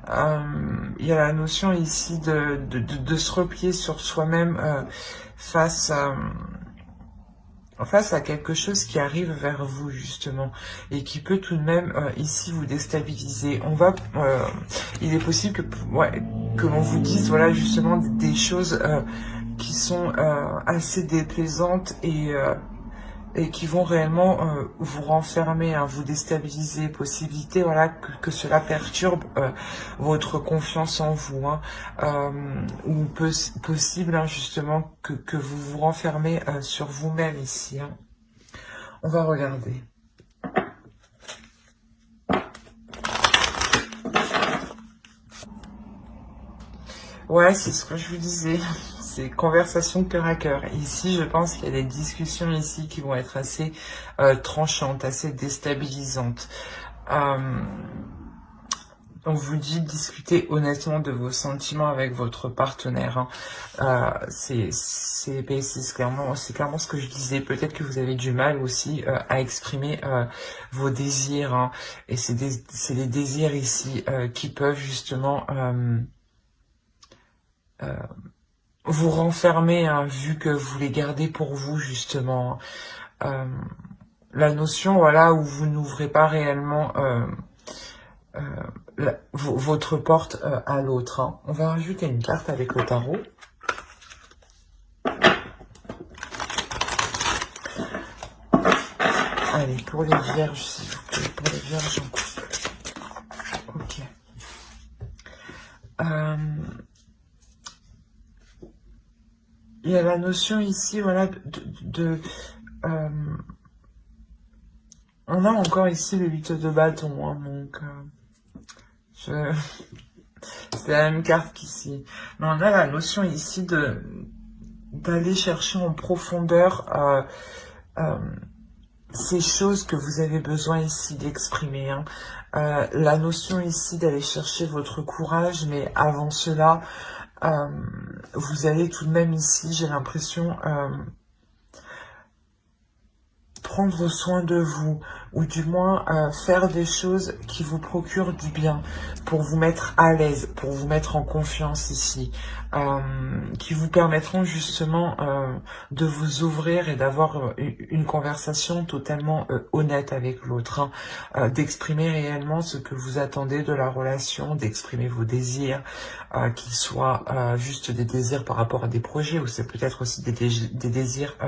Il y a la notion ici de se replier sur soi-même face à quelque chose qui arrive vers vous justement et qui peut tout de même ici vous déstabiliser. Il est possible que l'on vous dise voilà justement des choses qui sont assez déplaisantes et qui vont réellement vous renfermer, hein, vous déstabiliser, possibilité voilà que cela perturbe votre confiance en vous, hein, ou possible hein, justement que vous vous renfermez sur vous-même ici. Hein. On va regarder. Ouais, c'est ce que je vous disais. C'est conversation cœur à cœur. Ici, je pense qu'il y a des discussions ici qui vont être assez tranchantes, assez déstabilisantes. On vous dit de discuter honnêtement de vos sentiments avec votre partenaire. Hein. C'est clairement ce que je disais. Peut-être que vous avez du mal aussi à exprimer vos désirs. Hein. Et c'est des désirs ici qui peuvent justement vous renfermer, hein, vu que vous les gardez pour vous justement. La notion, voilà, où vous n'ouvrez pas réellement votre porte à l'autre. Hein. On va rajouter une carte avec le tarot. Allez, pour les vierges, s'il vous plaît, pour les vierges en couple. Ok. Il y a la notion ici, voilà, on a encore ici le 8 de bâton, hein, donc c'est la même carte qu'ici. Mais on a la notion ici d'aller chercher en profondeur ces choses que vous avez besoin ici d'exprimer. Hein. La notion ici d'aller chercher votre courage, mais avant cela, vous allez tout de même ici, j'ai l'impression, prendre soin de vous, ou du moins faire des choses qui vous procurent du bien, pour vous mettre à l'aise, pour vous mettre en confiance ici, qui vous permettront justement de vous ouvrir et d'avoir une conversation totalement honnête avec l'autre, hein, d'exprimer réellement ce que vous attendez de la relation, d'exprimer vos désirs, qu'ils soient juste des désirs par rapport à des projets, ou c'est peut-être aussi des désirs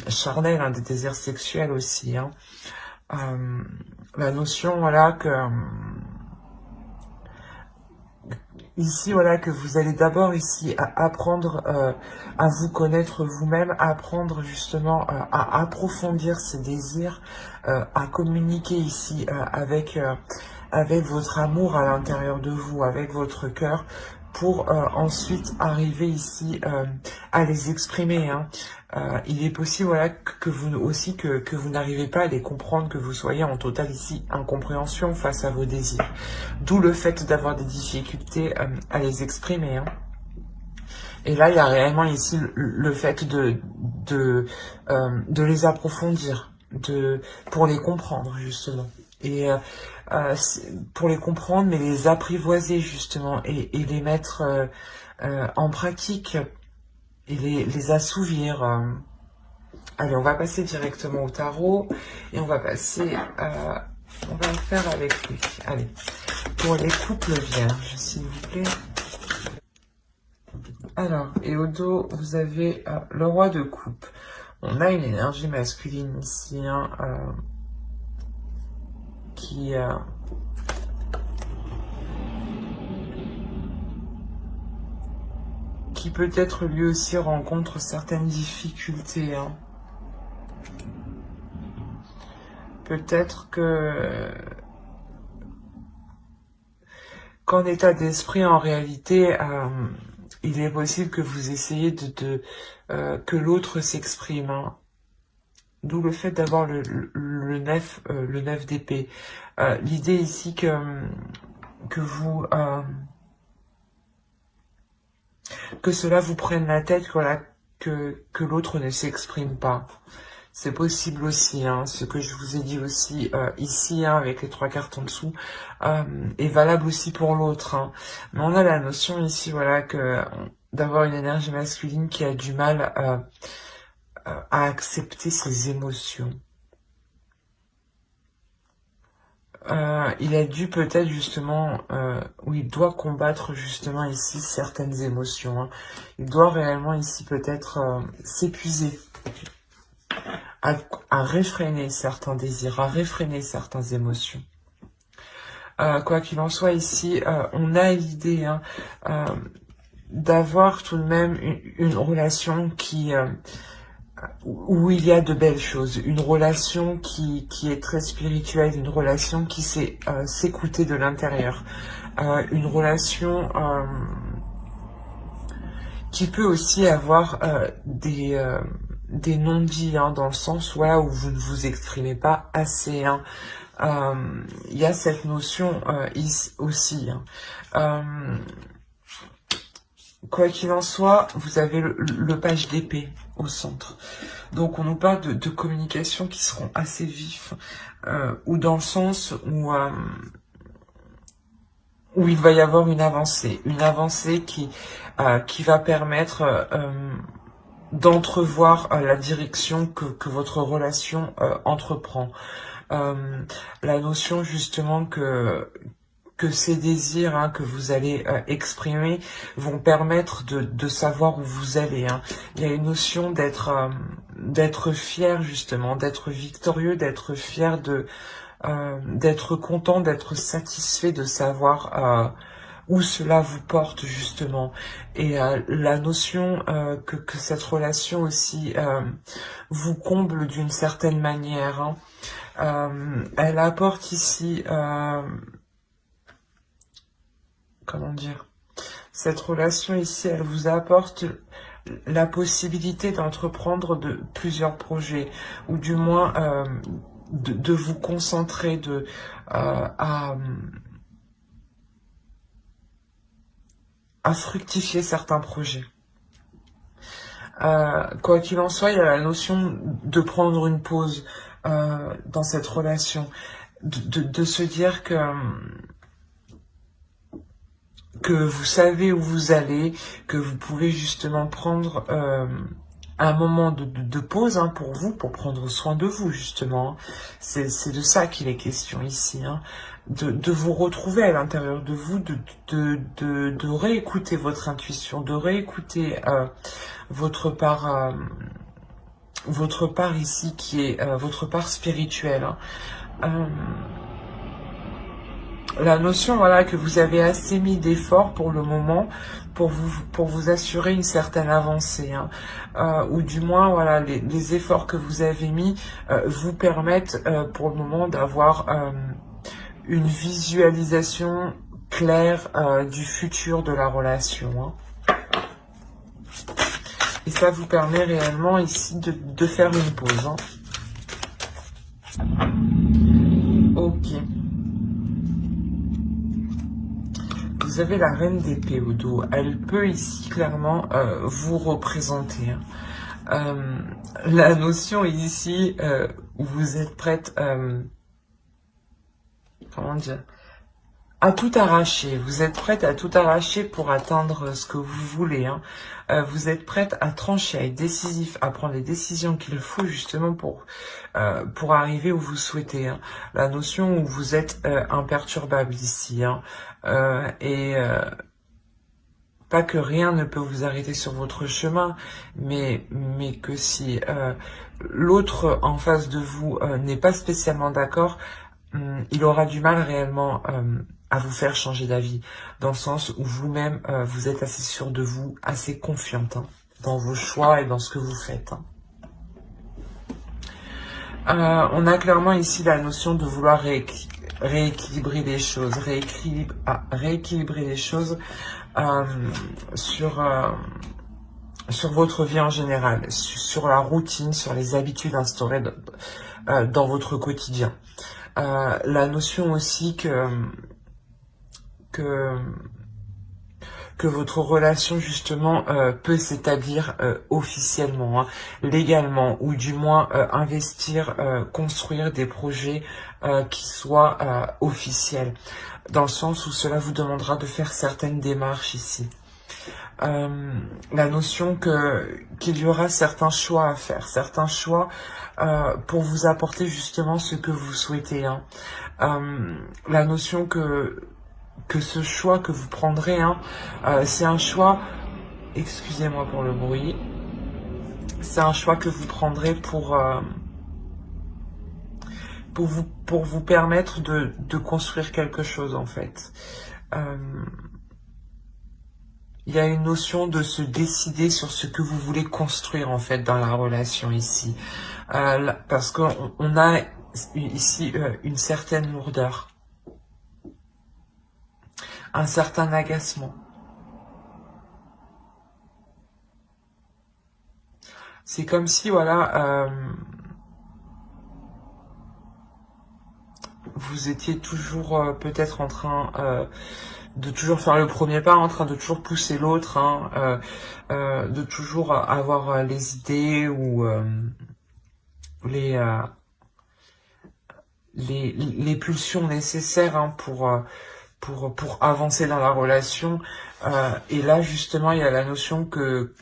charnel, hein, des désirs sexuels aussi. Hein. La notion, voilà, que ici, voilà, que vous allez d'abord ici apprendre à vous connaître vous-même, apprendre justement à approfondir ces désirs, à communiquer ici avec votre amour à l'intérieur de vous, avec votre cœur, pour ensuite arriver ici à les exprimer. Hein. Il est possible voilà, que vous aussi que vous n'arrivez pas à les comprendre, que vous soyez en totale ici incompréhension face à vos désirs. D'où le fait d'avoir des difficultés à les exprimer. Hein. Et là, il y a réellement ici le fait de les approfondir, pour les comprendre justement. Et pour les comprendre, mais les apprivoiser justement et les mettre en pratique et les assouvir. Allez, on va passer directement au tarot et on va passer, on va le faire avec lui. Allez, pour les couples vierges, s'il vous plaît. Alors, et au dos, vous avez le roi de coupe. On a une énergie masculine ici, hein, qui peut-être lui aussi rencontre certaines difficultés. Hein. Peut-être qu'en état d'esprit, en réalité, il est possible que vous essayez que l'autre s'exprime. Hein. D'où le fait d'avoir le 9 d'épée. L'idée ici que vous que cela vous prenne la tête, voilà, que l'autre ne s'exprime pas. C'est possible aussi, hein, ce que je vous ai dit aussi ici, hein, avec les 3 cartes en dessous, est valable aussi pour l'autre. Hein. Mais on a la notion ici, voilà, que d'avoir une énergie masculine qui a du mal à accepter ses émotions. Il a dû peut-être justement, ou il doit combattre justement ici certaines émotions. Hein. Il doit réellement ici peut-être s'épuiser, à réfréner certains désirs, à réfréner certaines émotions. Quoi qu'il en soit ici, on a l'idée hein, d'avoir tout de même une relation qui... où il y a de belles choses, une relation qui est très spirituelle, une relation qui sait s'écouter de l'intérieur, une relation qui peut aussi avoir des non-dits, hein, dans le sens voilà, où vous ne vous exprimez pas assez. Hein. Il y a cette notion aussi. Hein. Quoi qu'il en soit, vous avez le page d'épée au centre. Donc on nous parle de communications qui seront assez vifs, ou dans le sens où il va y avoir une avancée qui va permettre d'entrevoir la direction que votre relation entreprend. La notion justement que ces désirs hein, que vous allez exprimer vont permettre de savoir où vous allez. Hein. Il y a une notion d'être fier justement, d'être victorieux, d'être fier d'être content, d'être satisfait de savoir où cela vous porte justement. Et la notion que cette relation aussi vous comble d'une certaine manière. Hein. Elle apporte ici... comment dire, cette relation ici, elle vous apporte la possibilité d'entreprendre de plusieurs projets, ou du moins de vous concentrer à fructifier certains projets. Quoi qu'il en soit, il y a la notion de prendre une pause dans cette relation, de se dire que vous savez où vous allez, que vous pouvez justement prendre un moment de pause hein, pour vous, pour prendre soin de vous justement. C'est de ça qu'il est question ici, hein. De vous retrouver à l'intérieur de vous, de réécouter votre intuition, de réécouter votre part ici qui est votre part spirituelle. Hein. La notion voilà que vous avez assez mis d'efforts pour le moment pour vous assurer une certaine avancée, hein. Ou du moins voilà les efforts que vous avez mis vous permettent pour le moment d'avoir une visualisation claire du futur de la relation, hein. Et ça vous permet réellement ici de faire une pause, hein. Ok. Vous avez la reine d'épée au dos. Elle peut ici clairement vous représenter. Hein. La notion ici où vous êtes prête, comment dire, à tout arracher. Vous êtes prête à tout arracher pour atteindre ce que vous voulez. Hein. Vous êtes prête à trancher, à être décisif, à prendre les décisions qu'il faut justement pour arriver où vous souhaitez. Hein. La notion où vous êtes imperturbable ici. Hein. Pas que rien ne peut vous arrêter sur votre chemin, mais que si l'autre en face de vous n'est pas spécialement d'accord, il aura du mal réellement à vous faire changer d'avis, dans le sens où vous-même, vous êtes assez sûr de vous, assez confiante hein, dans vos choix et dans ce que vous faites. Hein. On a clairement ici la notion de vouloir rééquilibrer les choses, rééquilibrer les choses sur votre vie en général, sur la routine, sur les habitudes instaurées dans votre quotidien. La notion aussi que que votre relation justement peut s'établir officiellement, hein, légalement, ou du moins investir, construire des projets qui soient officiels, dans le sens où cela vous demandera de faire certaines démarches ici. La notion qu'il y aura certains choix à faire, certains choix pour vous apporter justement ce que vous souhaitez, hein. La notion que ce choix que vous prendrez, hein, c'est un choix, excusez-moi pour le bruit, c'est un choix que vous prendrez pour vous permettre de construire quelque chose, en fait. Il y a une notion de se décider sur ce que vous voulez construire, en fait, dans la relation ici. Parce qu'on a ici une certaine lourdeur, un certain agacement. C'est comme si, voilà, vous étiez toujours peut-être en train de toujours faire le premier pas, en train de toujours pousser l'autre, hein, de toujours avoir les idées ou les pulsions nécessaires, hein, pour avancer dans la relation. Et là, justement, il y a la notion que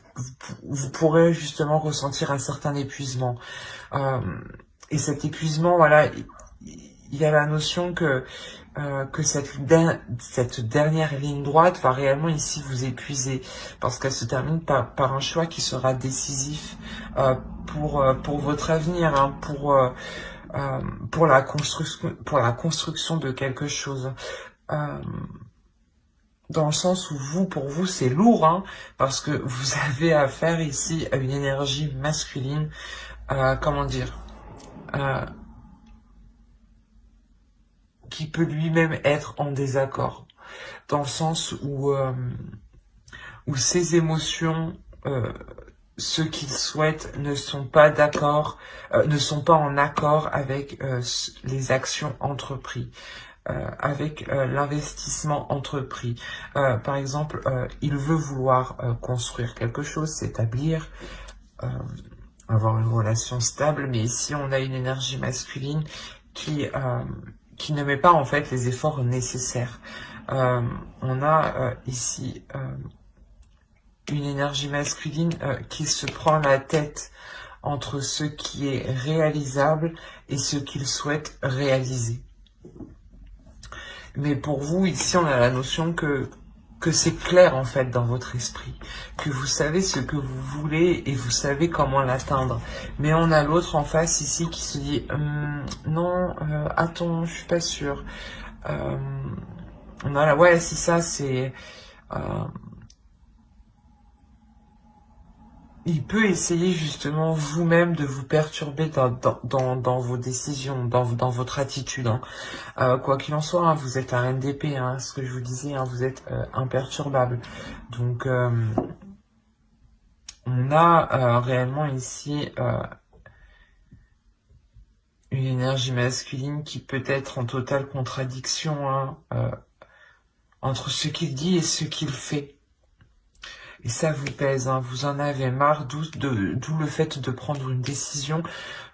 vous pourrez justement ressentir un certain épuisement. Et cet épuisement, voilà, il y a la notion que cette dernière ligne droite va réellement ici vous épuiser, parce qu'elle se termine par un choix qui sera décisif pour votre avenir, hein, pour la construction de quelque chose. Dans le sens où pour vous, c'est lourd, hein, parce que vous avez affaire ici à une énergie masculine, comment dire, qui peut lui-même être en désaccord, dans le sens où ses émotions, ce qu'il souhaite, ne sont pas d'accord, ne sont pas en accord avec les actions entreprises. Avec l'investissement entrepris. Par exemple, il veut vouloir construire quelque chose, s'établir, avoir une relation stable, mais ici on a une énergie masculine qui ne met pas en fait les efforts nécessaires. On a ici une énergie masculine qui se prend la tête entre ce qui est réalisable et ce qu'il souhaite réaliser. Mais pour vous, ici, on a la notion que c'est clair, en fait, dans votre esprit. Que vous savez ce que vous voulez et vous savez comment l'atteindre. Mais on a l'autre en face, ici, qui se dit « Non, attends, je suis pas sûre. » On a la... Ouais, c'est ça, c'est... il peut essayer justement vous-même de vous perturber dans vos décisions, dans votre attitude, hein. Quoi qu'il en soit, hein, vous êtes un reine d'épée, hein, ce que je vous disais, hein, vous êtes imperturbable. Donc, on a réellement ici une énergie masculine qui peut être en totale contradiction, hein, entre ce qu'il dit et ce qu'il fait. Et ça vous pèse, hein, vous en avez marre, d'où le fait de prendre une décision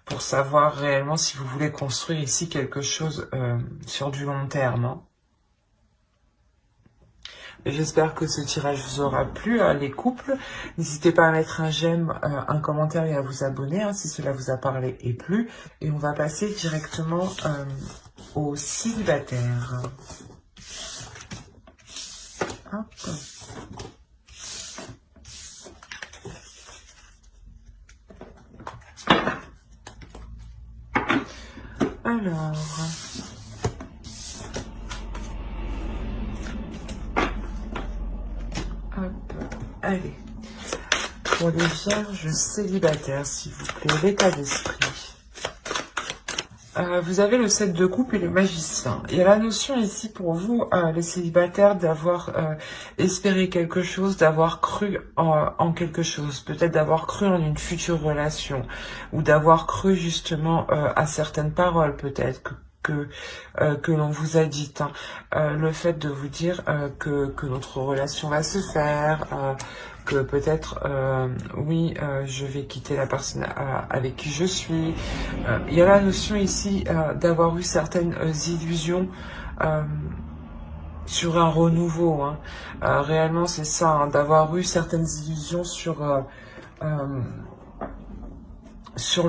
pour savoir réellement si vous voulez construire ici quelque chose sur du long terme, hein. J'espère que ce tirage vous aura plu, les couples. N'hésitez pas à mettre un j'aime, un commentaire et à vous abonner, hein, si cela vous a parlé et plu. Et on va passer directement aux célibataires. Hop. Alors, hop, allez, pour les vierges célibataires, s'il vous plaît, l'état d'esprit. Vous avez le 7 de coupe et le magicien. Il y a la notion ici pour vous, les célibataires, d'avoir espéré quelque chose, d'avoir cru en quelque chose, peut-être d'avoir cru en une future relation, ou d'avoir cru justement à certaines paroles, peut-être que l'on vous a dites. Hein. Le fait de vous dire que notre relation va se faire, que peut-être, oui, je vais quitter la personne avec qui je suis. Il y a la notion ici d'avoir eu certaines illusions sur un renouveau. Hein. Réellement, c'est ça, hein, d'avoir eu certaines illusions sur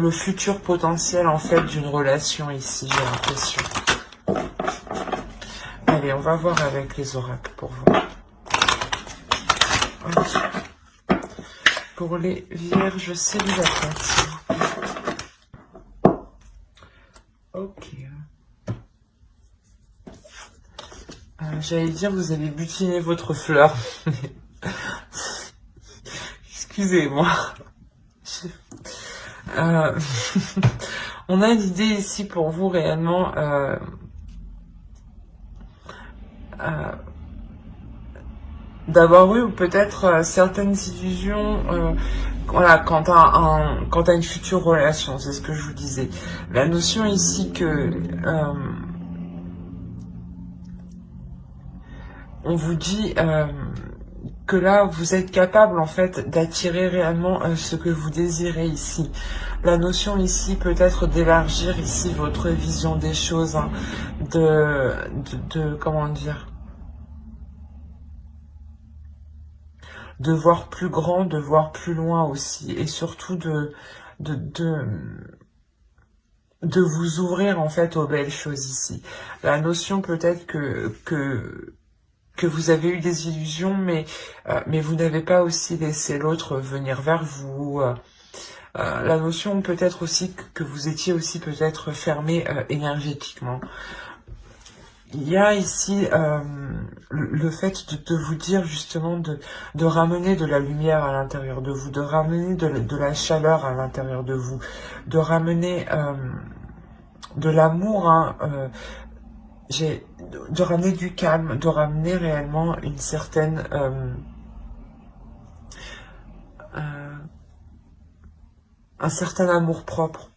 le futur potentiel, en fait, d'une relation ici, j'ai l'impression. Allez, on va voir avec les oracles pour vous. Okay. Pour les vierges célibataires, s'il vous plaît. Ok. J'allais dire, vous avez butiné votre fleur. Excusez-moi. On a l'idée ici pour vous réellement d'avoir eu peut-être certaines illusions voilà, quant à une future relation, c'est ce que je vous disais. La notion ici que on vous dit que là, vous êtes capable, en fait, d'attirer réellement ce que vous désirez ici. La notion ici peut être d'élargir ici votre vision des choses, hein, comment dire, de voir plus grand, de voir plus loin aussi, et surtout de vous ouvrir, en fait, aux belles choses ici. La notion peut-être que vous avez eu des illusions, mais vous n'avez pas aussi laissé l'autre venir vers vous. La notion peut-être aussi que vous étiez aussi peut-être fermé énergétiquement. Il y a ici le fait de vous dire justement de ramener de la lumière à l'intérieur de vous, de ramener de la chaleur à l'intérieur de vous, de ramener de l'amour, hein, de ramener du calme, de ramener réellement une certaine un certain amour propre,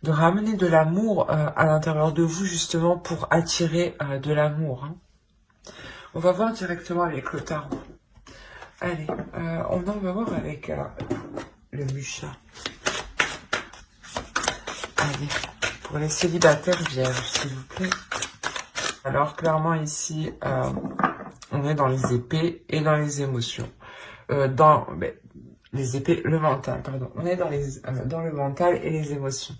de ramener de l'amour à l'intérieur de vous justement pour attirer de l'amour. Hein. On va voir directement avec le tarot. Allez, on va voir avec le Mucha. Allez. Pour les célibataires vierges, s'il vous plaît. Alors, clairement, ici, on est dans les épées et dans les émotions. Les épées, le mental, pardon. On est dans le mental et les émotions.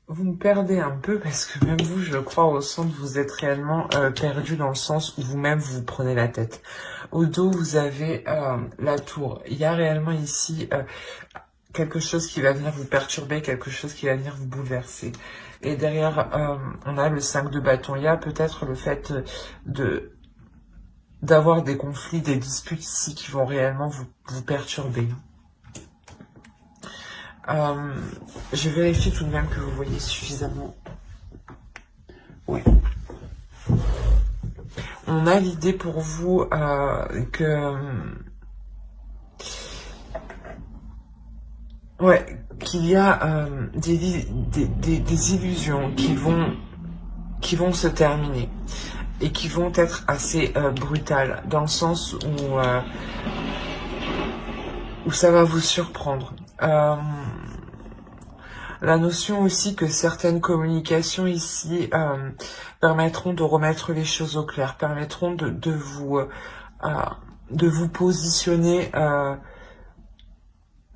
Vous me perdez un peu parce que même vous, je crois, au centre, vous êtes réellement perdu dans le sens où vous-même, vous prenez la tête. Au dos, vous avez la tour. Il y a réellement ici... quelque chose qui va venir vous perturber, quelque chose qui va venir vous bouleverser. Et derrière, on a le 5 de bâton. Il y a peut-être le fait d'avoir des conflits, des disputes ici qui vont réellement vous perturber. Je vérifie tout de même que vous voyez suffisamment. Ouais. On a l'idée pour vous qu'il y a des illusions qui vont se terminer et qui vont être assez brutales, dans le sens où ça va vous surprendre. La notion aussi que certaines communications ici permettront de remettre les choses au clair, permettront de vous positionner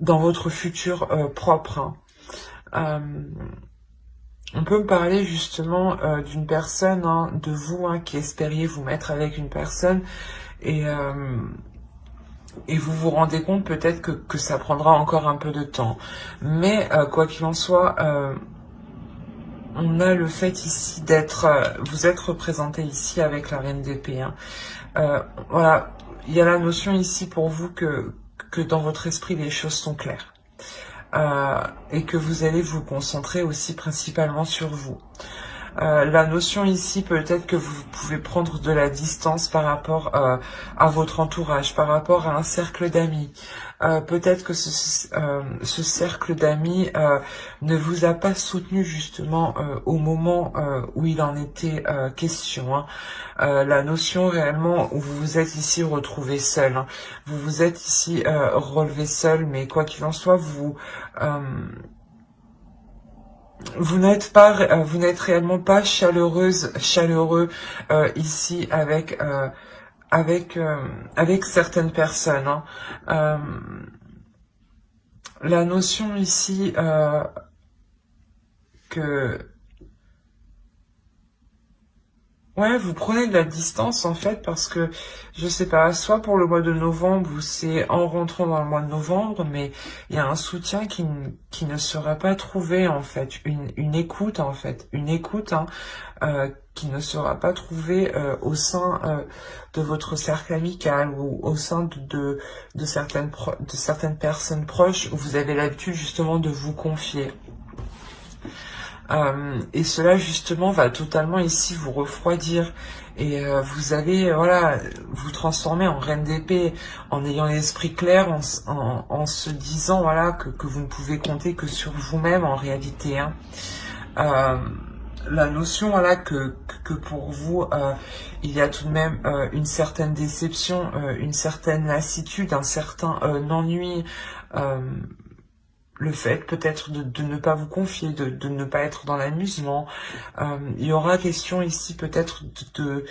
dans votre futur propre. Hein. On peut me parler justement d'une personne, hein, de vous, hein, qui espériez vous mettre avec une personne et vous vous rendez compte peut-être que ça prendra encore un peu de temps. Mais quoi qu'il en soit, on a le fait ici vous êtes représenté ici avec la reine d'épée. Hein. Voilà, il y a la notion ici pour vous que dans votre esprit les choses sont claires. Et que vous allez vous concentrer aussi principalement sur vous. La notion ici, peut-être que vous pouvez prendre de la distance par rapport à votre entourage, par rapport à un cercle d'amis. Peut-être que ce cercle d'amis ne vous a pas soutenu justement au moment où il en était question. Hein. La notion réellement où vous vous êtes ici retrouvé seul. Hein. Vous vous êtes ici relevé seul, mais quoi qu'il en soit, vous n'êtes réellement pas chaleureux ici avec certaines personnes. Hein. La notion ici que ouais, vous prenez de la distance en fait parce que, je sais pas, soit pour le mois de novembre ou c'est en rentrant dans le mois de novembre, mais il y a un soutien qui ne sera pas trouvé en fait, une écoute en fait, une écoute hein, qui ne sera pas trouvée au sein de votre cercle amical ou au sein de certaines personnes proches où vous avez l'habitude justement de vous confier. Et cela justement va totalement ici vous refroidir et vous allez voilà vous transformer en reine d'épée en ayant l'esprit clair, en se disant voilà que vous ne pouvez compter que sur vous-même en réalité. Hein. La notion voilà que pour vous il y a tout de même une certaine déception, une certaine lassitude, un certain ennui. Le fait peut-être de ne pas vous confier, de ne pas être dans l'amusement. Il y aura question ici peut-être de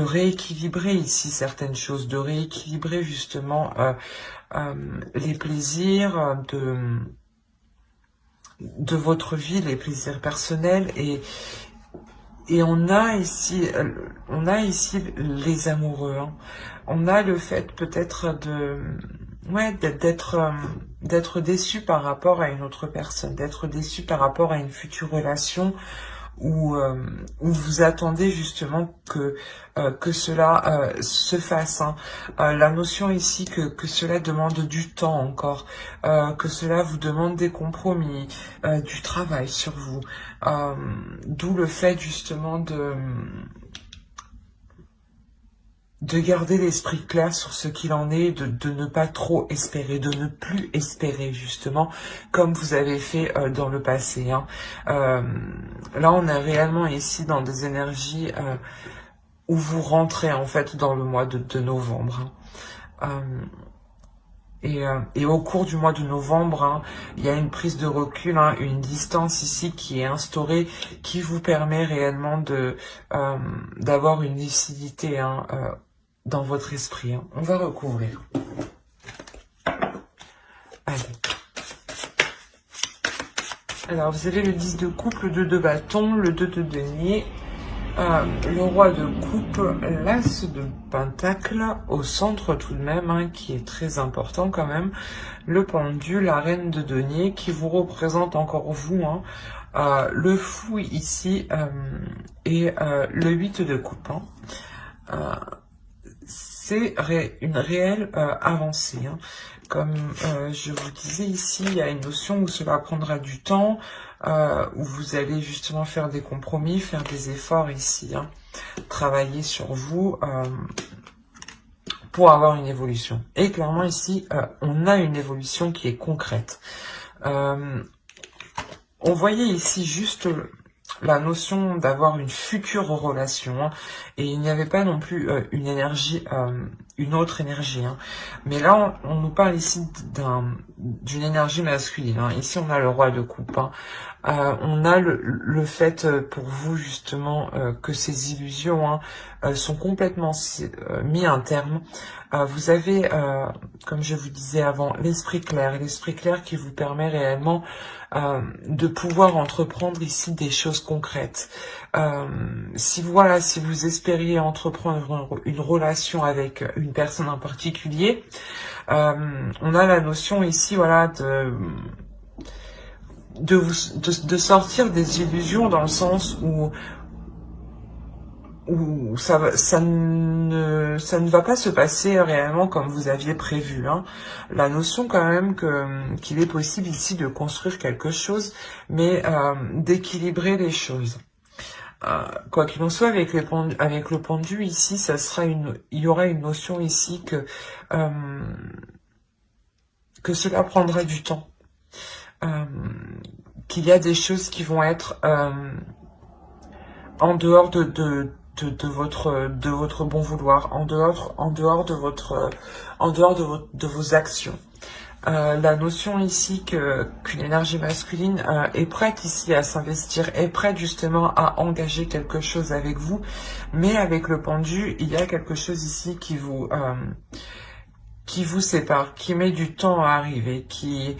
rééquilibrer ici certaines choses, de rééquilibrer justement les plaisirs de votre vie, les plaisirs personnels et on a ici les amoureux. Hein. On a le fait peut-être d'être déçu par rapport à une autre personne, d'être déçu par rapport à une future relation où vous attendez justement que cela se fasse. Hein. La notion ici que cela demande du temps encore, que cela vous demande des compromis, du travail sur vous, d'où le fait justement de garder l'esprit clair sur ce qu'il en est, de ne pas trop espérer, de ne plus espérer justement, comme vous avez fait dans le passé. Hein. Là, on est réellement ici dans des énergies où vous rentrez en fait dans le mois de novembre. Hein. Et au cours du mois de novembre, hein, il y a une prise de recul, hein, une distance ici qui est instaurée, qui vous permet réellement d'avoir une lucidité hein, dans votre esprit. Hein. On va recouvrir. Allez. Alors, vous avez le 10 de coupe, le 2 de bâton, le 2 de denier, le roi de coupe, l'as de pentacle, au centre tout de même, hein, qui est très important quand même, le pendu, la reine de denier, qui vous représente encore vous, hein, le fou ici, et le 8 de coupe. Hein. C'est une réelle avancée. Hein. Comme je vous disais ici, il y a une notion où cela prendra du temps, où vous allez justement faire des compromis, faire des efforts ici, hein, travailler sur vous pour avoir une évolution. Et clairement ici, on a une évolution qui est concrète. On voyait ici juste la notion d'avoir une future relation, hein, et il n'y avait pas non plus une énergie, une autre énergie. Hein. Mais là, on nous parle ici d'une énergie masculine. Hein. Ici, on a le roi de coupe. Hein. On a le fait pour vous justement que ces illusions hein, sont complètement mis un terme. Vous avez, comme je vous disais avant, l'esprit clair qui vous permet réellement de pouvoir entreprendre ici des choses concrètes. Si vous espériez entreprendre une relation avec une personne en particulier, on a la notion ici, voilà, de sortir des illusions dans le sens où ça ne va pas se passer réellement comme vous aviez prévu. Hein. La notion quand même qu'il est possible ici de construire quelque chose, mais d'équilibrer les choses. Quoi qu'il en soit, avec le pendu ici, il y aura une notion ici que cela prendra du temps. Qu'il y a des choses qui vont être en dehors de votre bon vouloir, en dehors de vos actions. La notion ici qu'une énergie masculine est prête ici à s'investir, est prête justement à engager quelque chose avec vous, mais avec le pendu, il y a quelque chose ici qui vous sépare, qui met du temps à arriver, qui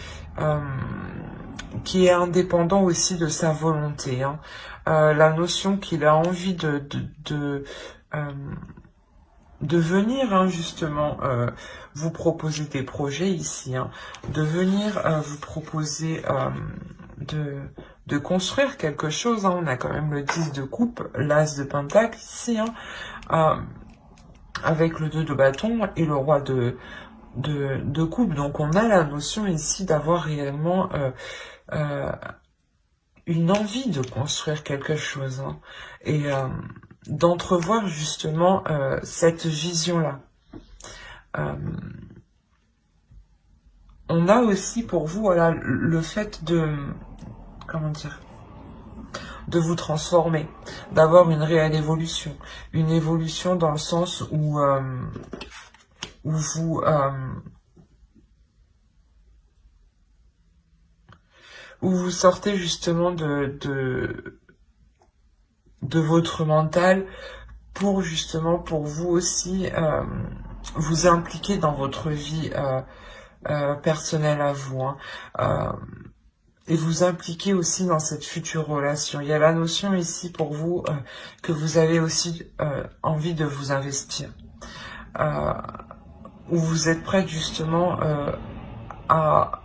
est indépendant aussi de sa volonté. Hein. La notion qu'il a envie de venir hein, justement vous proposer des projets ici, hein, de venir vous proposer de construire quelque chose. Hein. On a quand même le 10 de coupe, l'as de pentacle ici, hein, avec le 2 de bâton et le roi de coupe. Donc on a la notion ici d'avoir réellement une envie de construire quelque chose hein, et d'entrevoir justement cette vision-là. On a aussi pour vous voilà, le fait de, comment dire, de vous transformer, d'avoir une réelle évolution. Une évolution dans le sens où vous sortez justement de votre mental pour justement, pour vous aussi, vous impliquer dans votre vie personnelle à vous. Hein, et vous impliquer aussi dans cette future relation. Il y a la notion ici pour vous que vous avez aussi envie de vous investir. Où vous êtes prête justement à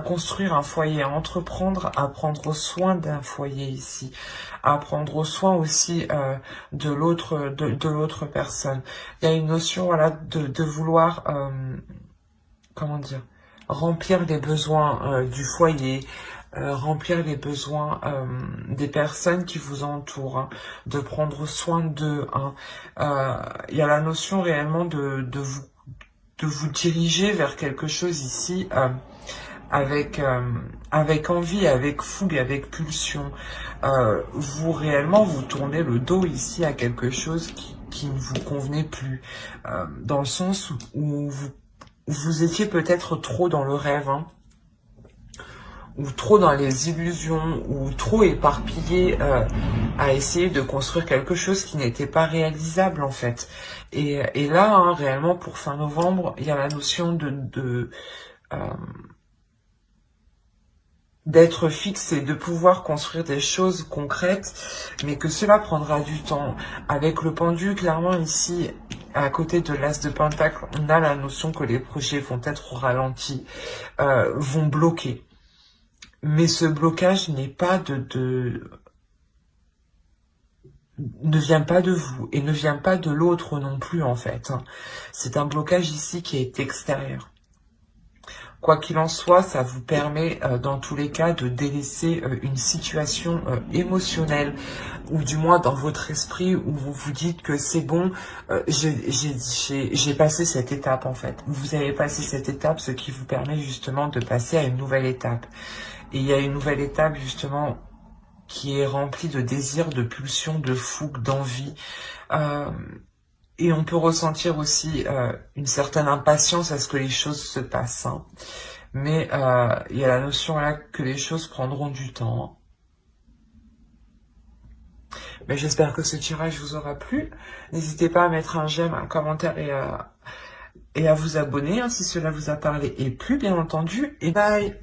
construire un foyer, à entreprendre, à prendre soin d'un foyer ici, à prendre soin aussi de l'autre personne. Il y a une notion voilà de vouloir comment dire, remplir les besoins du foyer, remplir les besoins des personnes qui vous entourent, hein, de prendre soin d'eux. Hein. Il y a la notion réellement de vous diriger vers quelque chose ici avec envie, avec fougue, avec pulsion. Vous réellement vous tournez le dos ici à quelque chose qui ne vous convenait plus, dans le sens où vous étiez peut-être trop dans le rêve, hein, ou trop dans les illusions, ou trop éparpillé à essayer de construire quelque chose qui n'était pas réalisable en fait. Et là, hein, réellement, pour fin novembre, il y a la notion d'être fixe et de pouvoir construire des choses concrètes, mais que cela prendra du temps. Avec le pendu, clairement ici, à côté de l'as de pentacle, on a la notion que les projets vont être ralentis, vont bloquer. Mais ce blocage n'est pas ne vient pas de vous et ne vient pas de l'autre non plus en fait. C'est un blocage ici qui est extérieur. Quoi qu'il en soit, ça vous permet dans tous les cas de délaisser une situation émotionnelle, ou du moins dans votre esprit où vous vous dites que c'est bon, j'ai passé cette étape en fait. Vous avez passé cette étape, ce qui vous permet justement de passer à une nouvelle étape. Et il y a une nouvelle étape justement qui est remplie de désir, de pulsion, de fougue, d'envie. Et on peut ressentir aussi une certaine impatience à ce que les choses se passent. Hein. Mais il y a la notion là que les choses prendront du temps. Mais j'espère que ce tirage vous aura plu. N'hésitez pas à mettre un j'aime, un commentaire et à vous abonner hein, si cela vous a parlé et plu, bien entendu. Et bye!